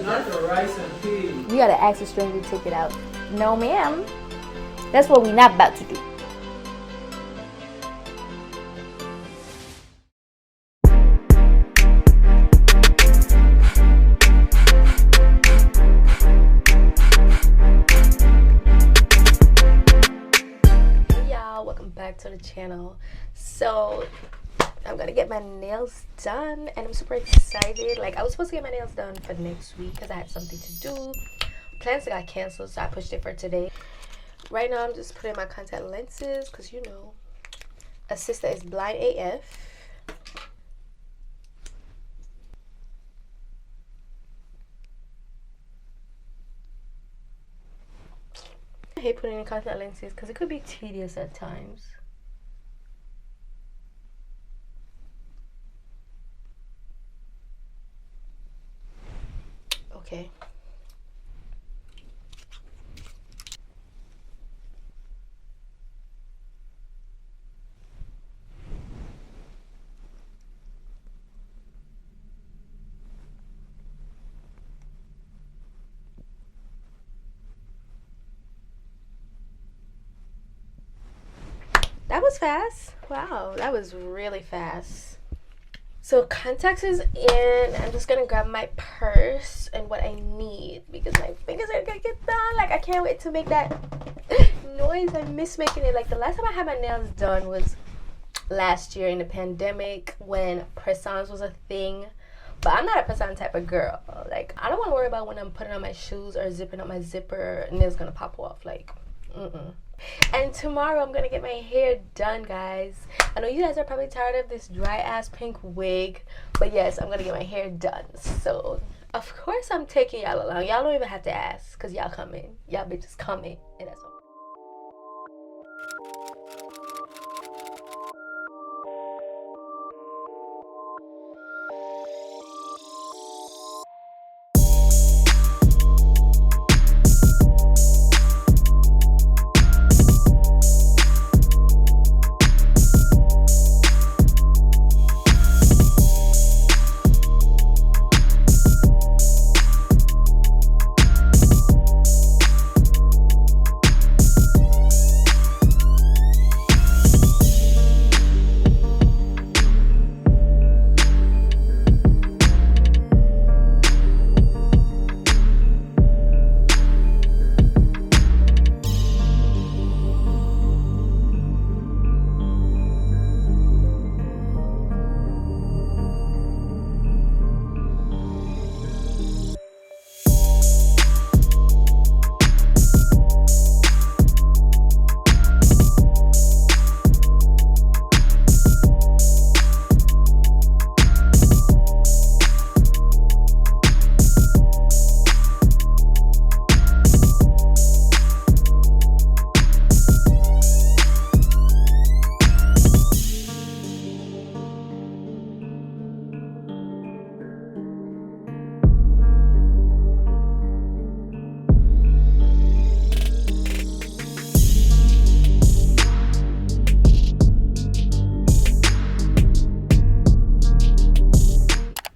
Not the rice and peas. You gotta ask a stranger to take it out. No, ma'am. That's what we not about to do. Hey y'all, welcome back to the channel. So I'm gonna get my nails done and I'm super excited. Like, I was supposed to get my nails done for next week because I had something to do. Plans got canceled, so I pushed it for today. Right now I'm just putting my contact lenses because, you know, a sister is blind AF. I hate putting in contact lenses because it could be tedious at times. Okay. That was fast. Wow, that was really fast. So contacts is in. I'm just gonna grab my purse and what I need because my fingers are gonna get done. Like, I can't wait to make that noise. I miss making it. Like, the last time I had my nails done was last year in the pandemic when press-ons was a thing. But I'm not a press-on type of girl. Like, I don't want to worry about when I'm putting on my shoes or zipping up my zipper, nails gonna pop off. Like, And tomorrow I'm gonna get my hair done, guys. I know you guys are probably tired of this dry ass pink wig, but yes, I'm gonna get my hair done. So of course I'm taking y'all along. Y'all don't even have to ask because y'all coming. Y'all bitches coming, and that's all.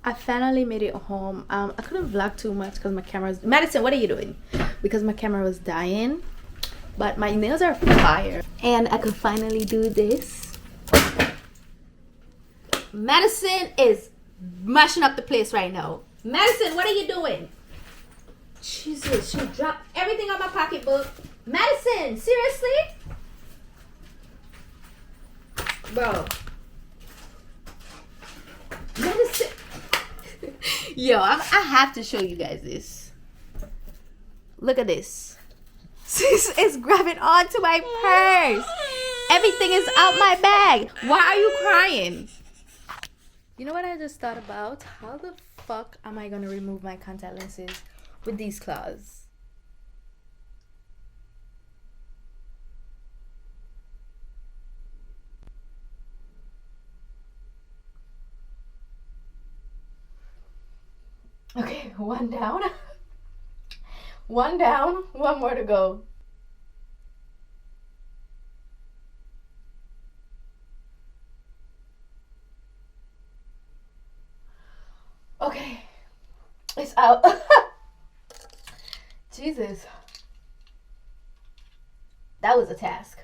I finally made it home. I couldn't vlog too much because my camera's... Madison, what are you doing? Because my camera was dying. But my nails are fire. And I could finally do this. Madison is mashing up the place right now. Madison, what are you doing? Jesus, she dropped everything on my pocketbook. Madison, seriously? Bro. Madison. Yo, I have to show you guys this. Look at this. Sis is grabbing onto my purse. Everything is out my bag. Why are you crying? You know what I just thought about? How the fuck am I gonna remove my contact lenses with these claws? Okay, one down. One down, one more to go. Okay, it's out. Jesus. That was a task.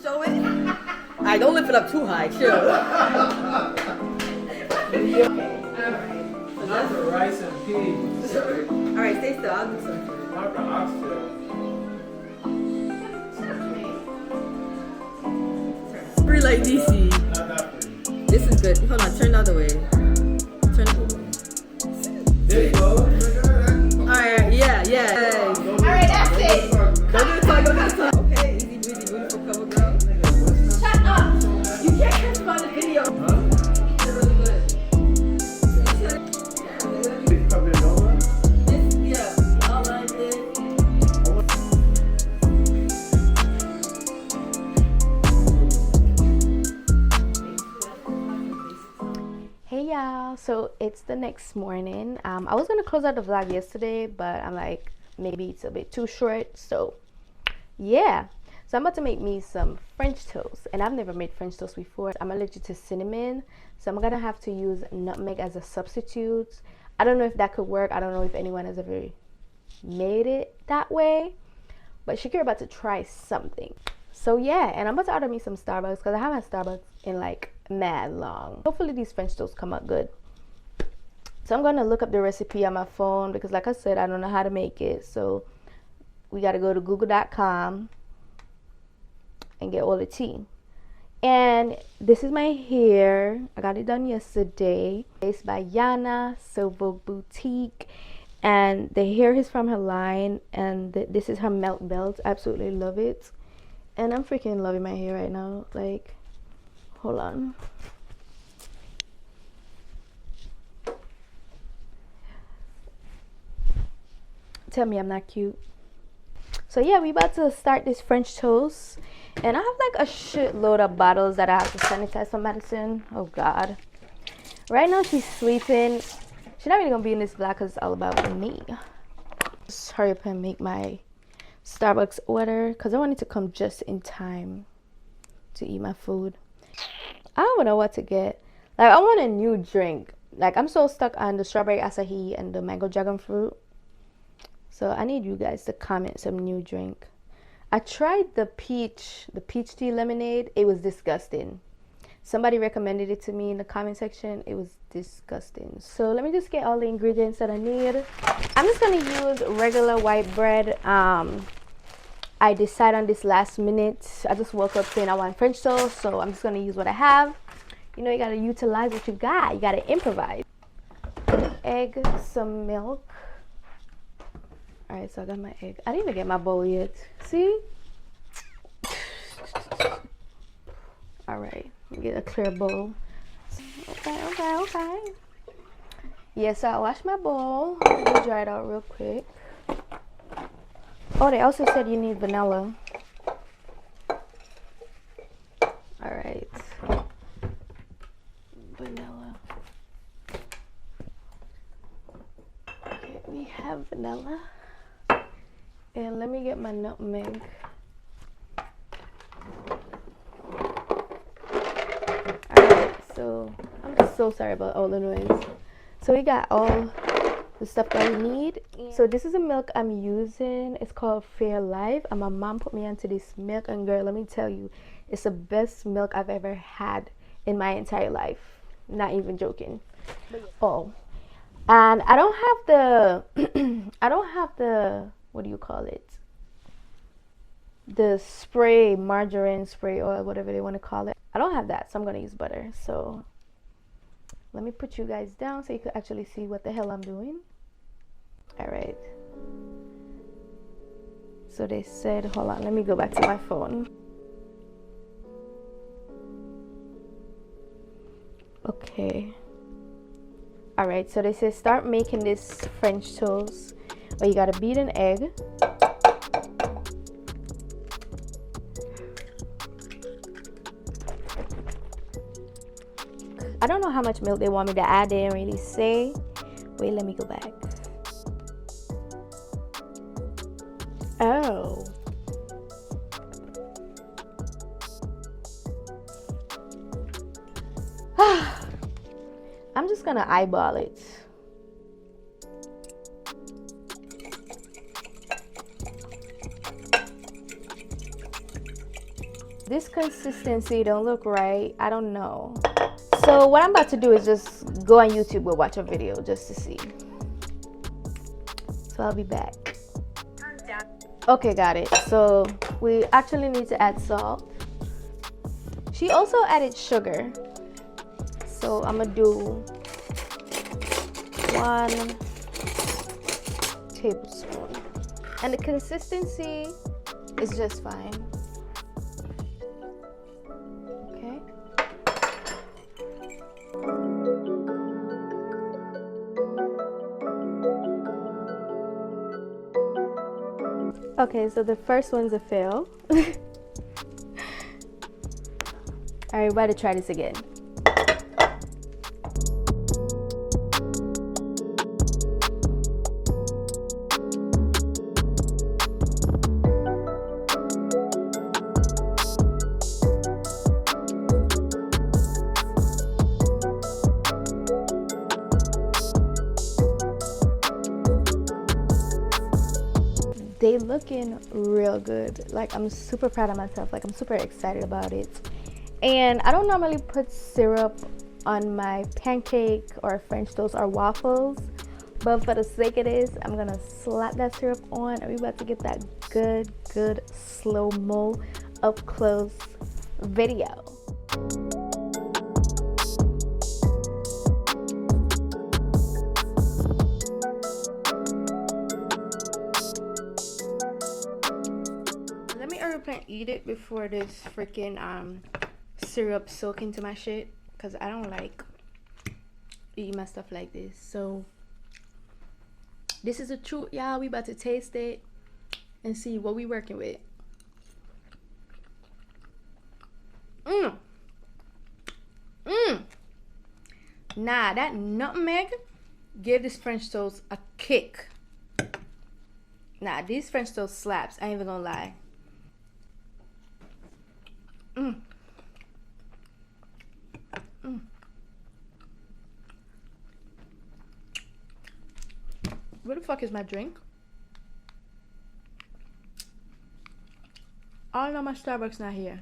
Show it. I don't lift it up too high, chill. Alright. Not the rice and peas. Alright, stay still. I'll do something. Not the oxtail. Free like DC. Not that pretty. This is good. Hold on, turn the other way. Turn the other way. This goes. Alright, yeah. Alright, that's it. Don't do the talk, don't do the talk. Okay, easy breezy, beautiful cover girl. Shut up. You can't curse on the video. Huh? You're really good. Come in, Noah. Yeah, all like this. Hey y'all, so it's the next morning. I was gonna close out the vlog yesterday, but I'm like, maybe it's a bit too short, so yeah. So I'm about to make me some French toast, and I've never made French toast before. I'm allergic to cinnamon, so I'm gonna have to use nutmeg as a substitute. I don't know if that could work. I don't know if anyone has ever made it that way, but Shakera about to try something. So yeah, and I'm about to order me some Starbucks because I haven't had Starbucks in like mad long. Hopefully these French toasts come out good. So I'm gonna look up the recipe on my phone because like I said, I don't know how to make it. So we gotta go to google.com and get all the tea. And this is my hair. I got it done yesterday. It's by Yana Silver Boutique. And the hair is from her line. And this is her melt belt. I absolutely love it. And I'm freaking loving my hair right now. Like, hold on. Tell me I'm not cute. So yeah, we about to start this French toast. And I have like a shitload of bottles that I have to sanitize some medicine. Oh God. Right now she's sleeping. She's not really gonna be in this vlog because it's all about me. Just hurry up and make my Starbucks order because I want it to come just in time to eat my food. I don't know what to get. Like, I want a new drink. Like, I'm so stuck on the strawberry acai and the mango dragon fruit. So I need you guys to comment some new drink. I tried the peach tea lemonade. It was disgusting. Somebody recommended it to me in the comment section. It was disgusting. So let me just get all the ingredients that I need. I'm just gonna use regular white bread. I decided on this last minute. I just woke up saying I want French toast, so I'm just gonna use what I have. You know, you gotta utilize what you got. You gotta improvise. An egg, some milk. All right, so I got my egg. I didn't even get my bowl yet. See? All right, let me get a clear bowl. Okay. Yes, I washed my bowl. Let me dry it out real quick. Oh, they also said you need vanilla. All right. Vanilla. Okay, we have vanilla. And let me get my nutmeg. Alright, so I'm so sorry about all the noise. So we got all the stuff that we need. So this is the milk I'm using. It's called Fair Life. And my mom put me onto this milk. And girl, let me tell you, it's the best milk I've ever had in my entire life. Not even joking. Oh. And I don't have the what do you call it? The spray, margarine spray oil, whatever they want to call it. I don't have that, so I'm going to use butter. So let me put you guys down so you can actually see what the hell I'm doing. All right. So they said, hold on, let me go back to my phone. Okay. All right, so they say start making this French toast. Well, you gotta beat an egg. I don't know how much milk they want me to add. They didn't really say. Wait, let me go back. go. I'm just gonna eyeball it. This consistency don't look right. I don't know. So what I'm about to do is just go on YouTube and watch a video just to see. So I'll be back. Okay, got it. So we actually need to add salt. She also added sugar. So I'm gonna do 1 tablespoon. And the consistency is just fine. Okay. Okay, so the first one's a fail. Alright, we're about to try this again. They looking real good. Like, I'm super proud of myself. Like, I'm super excited about it. And I don't normally put syrup on my pancake or French toast or waffles, but for the sake of this, I'm gonna slap that syrup on, and we're about to get that good slow-mo up close video. Let me hurry up and eat it before this freaking syrup soak into my shit, because I don't like eating my stuff like this. So this is the truth, y'all. We about to taste it and see what we working with. Nah, that nutmeg gave this French toast a kick. Nah, these French toast slaps. I ain't even gonna lie. Where the fuck is my drink? I know my Starbucks not here.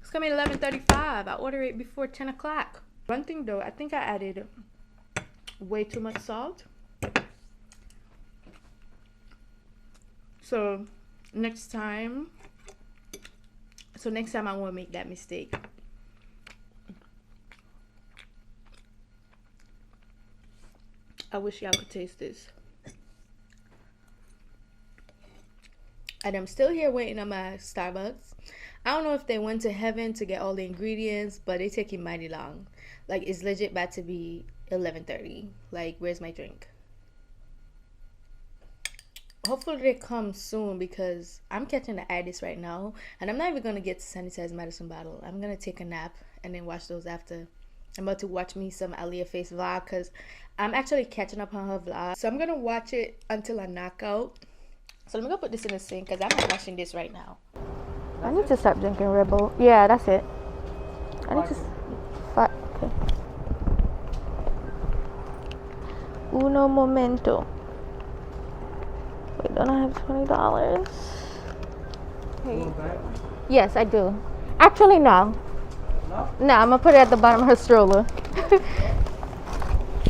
It's coming at 11:35. I ordered it before 10 o'clock. One thing though, I think I added way too much salt. So next time I won't make that mistake. I wish y'all could taste this. And I'm still here waiting on my Starbucks. I don't know if they went to heaven to get all the ingredients, but they taking mighty long. Like, it's legit about to be 11:30. Like, where's my drink? Hopefully they come soon, because I'm catching the itis right now, and I'm not even gonna get to sanitize medicine bottle. I'm gonna take a nap and then watch those after. I'm about to watch me some Aaliyah Face vlog, because I'm actually catching up on her vlog. So I'm gonna watch it until I knock out. So let me go put this in the sink, because I'm not washing this right now. I need to stop drinking Red Bull. Yeah, that's it. I need to. Okay. Uno momento. Wait, don't I have $20? Hey. Yes, I do. Actually, no. No? No, I'm gonna put it at the bottom of her stroller.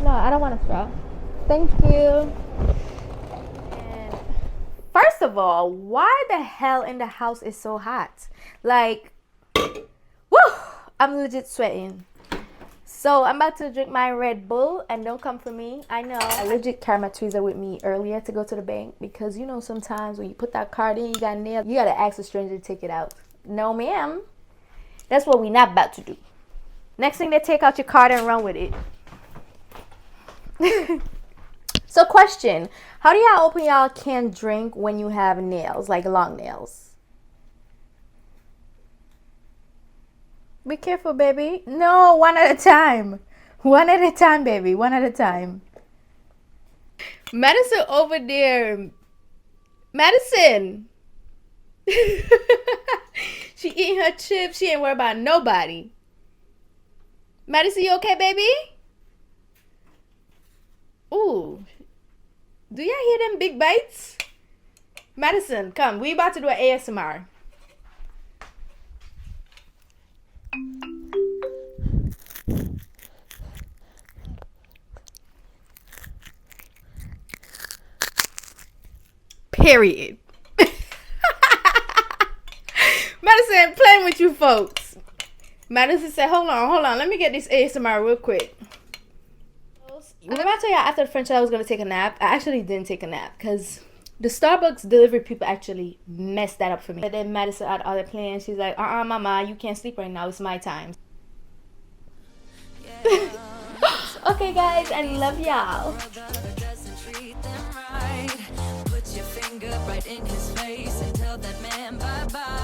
No, I don't want a straw. Thank you. And first of all, why the hell in the house is so hot? Like, woo! I'm legit sweating. So I'm about to drink my Red Bull, and don't come for me. I know. I legit carried my tweezer with me earlier to go to the bank, because you know sometimes when you put that card in, you got nailed. You gotta ask a stranger to take it out. No, ma'am. That's what we not about to do. Next thing, they take out your card and run with it. So question, how do y'all open y'all canned drink when you have nails, like long nails? Be careful, baby. No, one at a time. One at a time, baby. One at a time. Madison over there. Madison. She eating her chips. She ain't worried about nobody. Madison, you okay, baby? Ooh. Do y'all hear them big bites? Madison, come. We about to do an ASMR. Period. Madison playing with you folks. Madison said, hold on. Let me get this ASMR real quick. Remember I told y'all after the French I was going to take a nap? I actually didn't take a nap because the Starbucks delivery people actually messed that up for me. But then Madison had other plans. She's like, mama, you can't sleep right now. It's my time. Okay, guys, I love y'all. Put your finger right in his face and tell that man bye-bye.